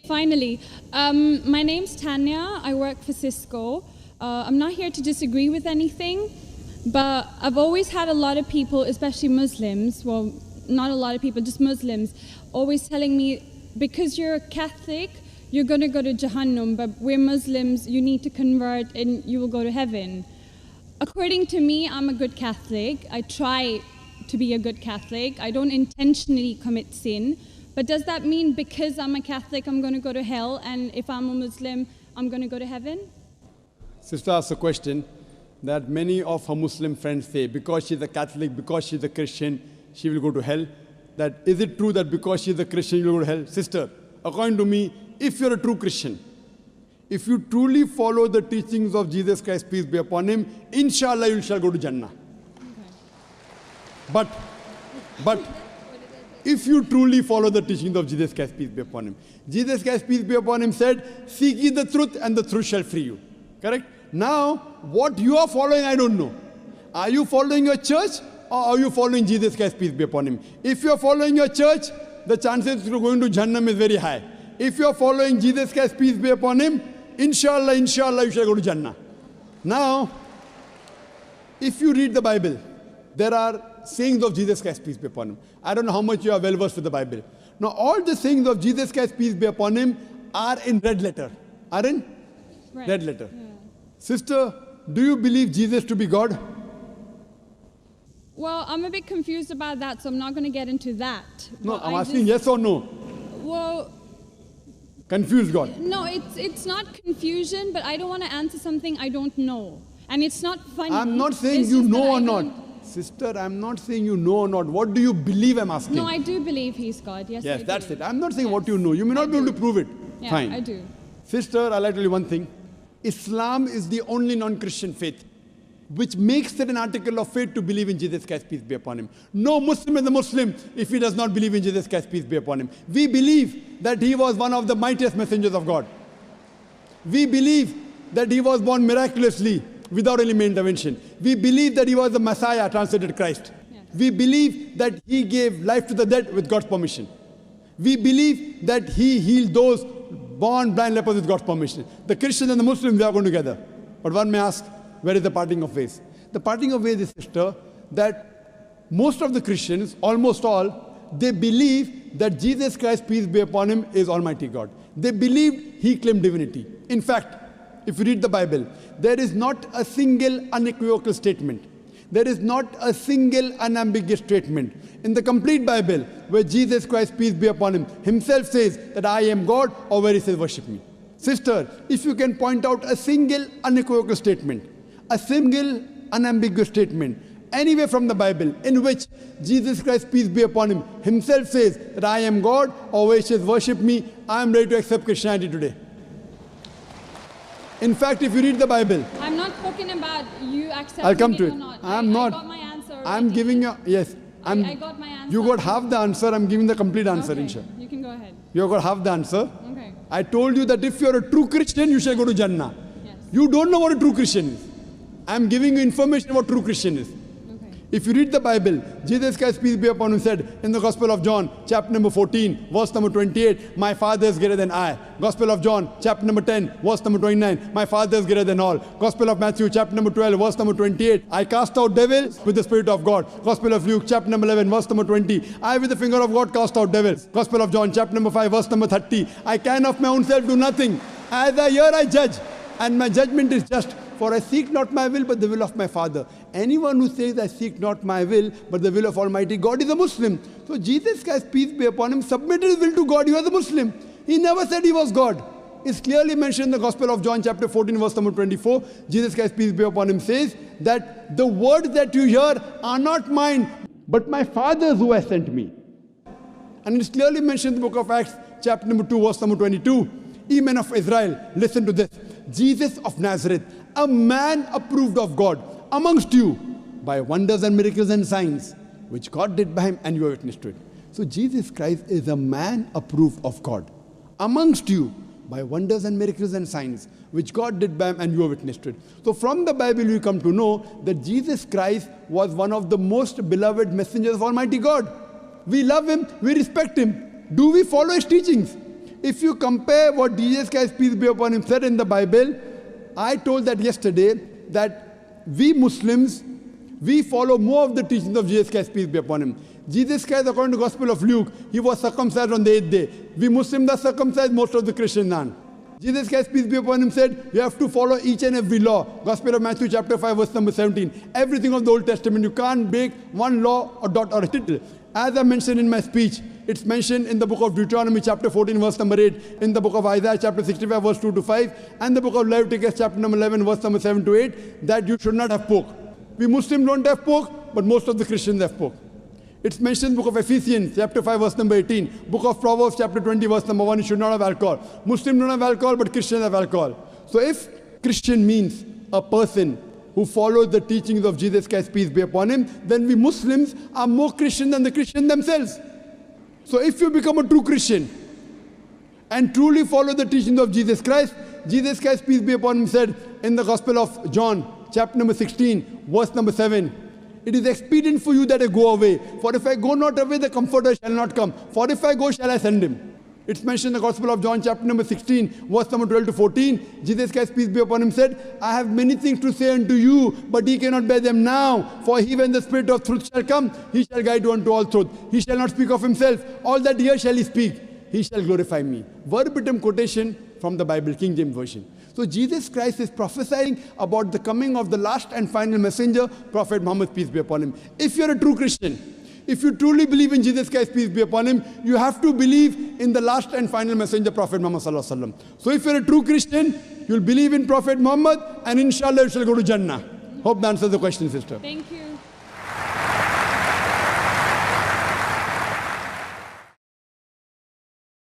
Finally, my name's Tanya. I work for Cisco. I'm not here to disagree with anything, but I've always had a lot of people, especially Muslims, well, not a lot of people, just Muslims, always telling me, because you're a Catholic, you're going to go to Jahannam, but we're Muslims, you need to convert and you will go to heaven. According to me, I'm a good Catholic. I try to be a good Catholic. I don't intentionally commit sin. But does that mean because I'm a Catholic, I'm going to go to hell, and if I'm a Muslim, I'm going to go to heaven? Sister asked a question that many of her Muslim friends say, because she's a Catholic, because she's a Christian, she will go to hell. That is it true that because she's a Christian, you will go to hell? Sister, according to me, if you're a true Christian, if you truly follow the teachings of Jesus Christ, peace be upon him, inshallah you shall go to Jannah. Okay. But if you truly follow the teachings of Jesus Christ, peace be upon him, Jesus Christ, peace be upon him, said, seek ye the truth and the truth shall free you. Correct? Now, what you are following, I don't know. Are you following your church or are you following Jesus Christ, peace be upon him? If you are following your church, the chances of going to Jannah is very high. If you are following Jesus Christ, peace be upon him, inshallah, you shall go to Jannah. Now, if you read the Bible, there are sayings of Jesus Christ, peace be upon him. I don't know how much you are well versed with the Bible. Now, all the sayings of Jesus Christ, peace be upon him, are in red letter. Are in red letter. Yeah. Sister, do you believe Jesus to be God? Well, I'm a bit confused about that, so I'm not going to get into that. No, I'm asking yes or no. Well, confused God. No, it's not confusion, but I don't want to answer something I don't know. And it's not funny. I'm not saying you know or not. Sister, I'm not saying you know or not. What do you believe I'm asking? No, I do believe he's God. Yes, yes, that's it. I'm not saying what you know. You may not be able to prove it. Yeah, fine. I do. Sister, I'll tell you one thing. Islam is the only non-Christian faith which makes it an article of faith to believe in Jesus Christ, peace be upon him. No Muslim is a Muslim if he does not believe in Jesus Christ, peace be upon him. We believe that he was one of the mightiest messengers of God. We believe that he was born miraculously without any intervention. We believe that he was the Messiah, translated Christ. Yes. We believe that he gave life to the dead with God's permission. We believe that he healed those born blind lepers with God's permission. The Christians and the Muslims, they are going together. But one may ask, where is the parting of ways? The parting of ways is, sister, that most of the Christians, almost all, they believe that Jesus Christ, peace be upon him, is Almighty God. They believe he claimed divinity. In fact, if you read the Bible, there is not a single unequivocal statement. There is not a single unambiguous statement in the complete Bible where Jesus Christ, peace be upon him, himself says that I am God, or where he says worship me. Sister, if you can point out a single unequivocal statement, a single unambiguous statement, anywhere from the Bible in which Jesus Christ, peace be upon him, himself says that I am God, or where he says worship me, I am ready to accept Christianity today. In fact, if you read the Bible, I'm not talking about you accepting I'll come to it it. or not. I'm not. I got my answer already. I'm giving you, yes. I got my answer. You got half the answer, I'm giving the complete answer, okay, inshallah. You can go ahead. You got half the answer. Okay. I told you that if you're a true Christian, you shall go to Jannah. Yes. You don't know what a true Christian is. I'm giving you information about true Christian is. If you read the Bible, Jesus Christ, peace be upon him, said in the Gospel of John, chapter number 14, verse number 28, my Father is greater than I. Gospel of John, chapter number 10, verse number 29, my Father is greater than all. Gospel of Matthew, chapter number 12, verse number 28, I cast out devils with the Spirit of God. Gospel of Luke, chapter number 11, verse number 20, I with the finger of God cast out devils. Gospel of John, chapter number 5, verse number 30, I can of my own self do nothing. As I hear, I judge, and my judgment is just. For I seek not my will, but the will of my Father. Anyone who says, I seek not my will, but the will of Almighty God is a Muslim. So Jesus Christ, peace be upon him, submitted his will to God. He was a Muslim. He never said he was God. It's clearly mentioned in the Gospel of John, chapter 14, verse number 24. Jesus Christ, peace be upon him, says that the words that you hear are not mine, but my Father's who has sent me. And it's clearly mentioned in the book of Acts, chapter number 2, verse number 22. Ye men of Israel, listen to this. Jesus of Nazareth, a man approved of God amongst you by wonders and miracles and signs, which God did by him, and you are witness to it. So Jesus Christ is a man approved of God amongst you by wonders and miracles and signs, which God did by him, and you are witness to it. So from the Bible we come to know that Jesus Christ was one of the most beloved messengers of Almighty God. We love him, we respect him. Do we follow his teachings? if you compare what Jesus Christ, peace be upon him, said in the Bible, I told that yesterday, that we Muslims, we follow more of the teachings of Jesus Christ, peace be upon him. Jesus Christ, according to the Gospel of Luke, he was circumcised on the 8th day. We Muslims are circumcised, most of the Christians aren't. Jesus Christ, peace be upon him, said, you have to follow each and every law. Gospel of Matthew chapter 5, verse number 17. Everything of the Old Testament, you can't break one law or dot or a tittle. As I mentioned in my speech, it's mentioned in the book of Deuteronomy chapter 14, verse number 8, in the book of Isaiah chapter 65, verse 2 to 5, and the book of Leviticus chapter number 11, verse number 7 to 8, that you should not have pork. We Muslims don't have pork, but most of the Christians have pork. It's mentioned in the book of Ephesians, chapter 5, verse number 18. Book of Proverbs, chapter 20, verse number 1, you should not have alcohol. Muslims don't have alcohol, but Christians have alcohol. So if Christian means a person who follows the teachings of Jesus Christ, peace be upon him, then we Muslims are more Christian than the Christians themselves. So if you become a true Christian and truly follow the teachings of Jesus Christ, peace be upon him, said in the Gospel of John, chapter number 16, verse number 7, it is expedient for you that I go away. For if I go not away, the Comforter shall not come. For if I go, shall I send him. It's mentioned in the Gospel of John, chapter number 16, verse number 12 to 14. Jesus Christ, peace be upon him, said, I have many things to say unto you, but ye cannot bear them now. For he, when the Spirit of truth shall come, he shall guide you unto all truth. He shall not speak of himself. All that here shall he speak. He shall glorify me. Verbatim quotation from the Bible, King James Version. So Jesus Christ is prophesying about the coming of the last and final messenger, Prophet Muhammad, peace be upon him. If you're a true Christian, if you truly believe in Jesus Christ, peace be upon him, you have to believe in the last and final messenger, Prophet Muhammad sallallahu alaihi wasallam. So if you're a true Christian, you'll believe in Prophet Muhammad, and inshallah you shall go to Jannah. Hope that answers the question, sister. Thank you.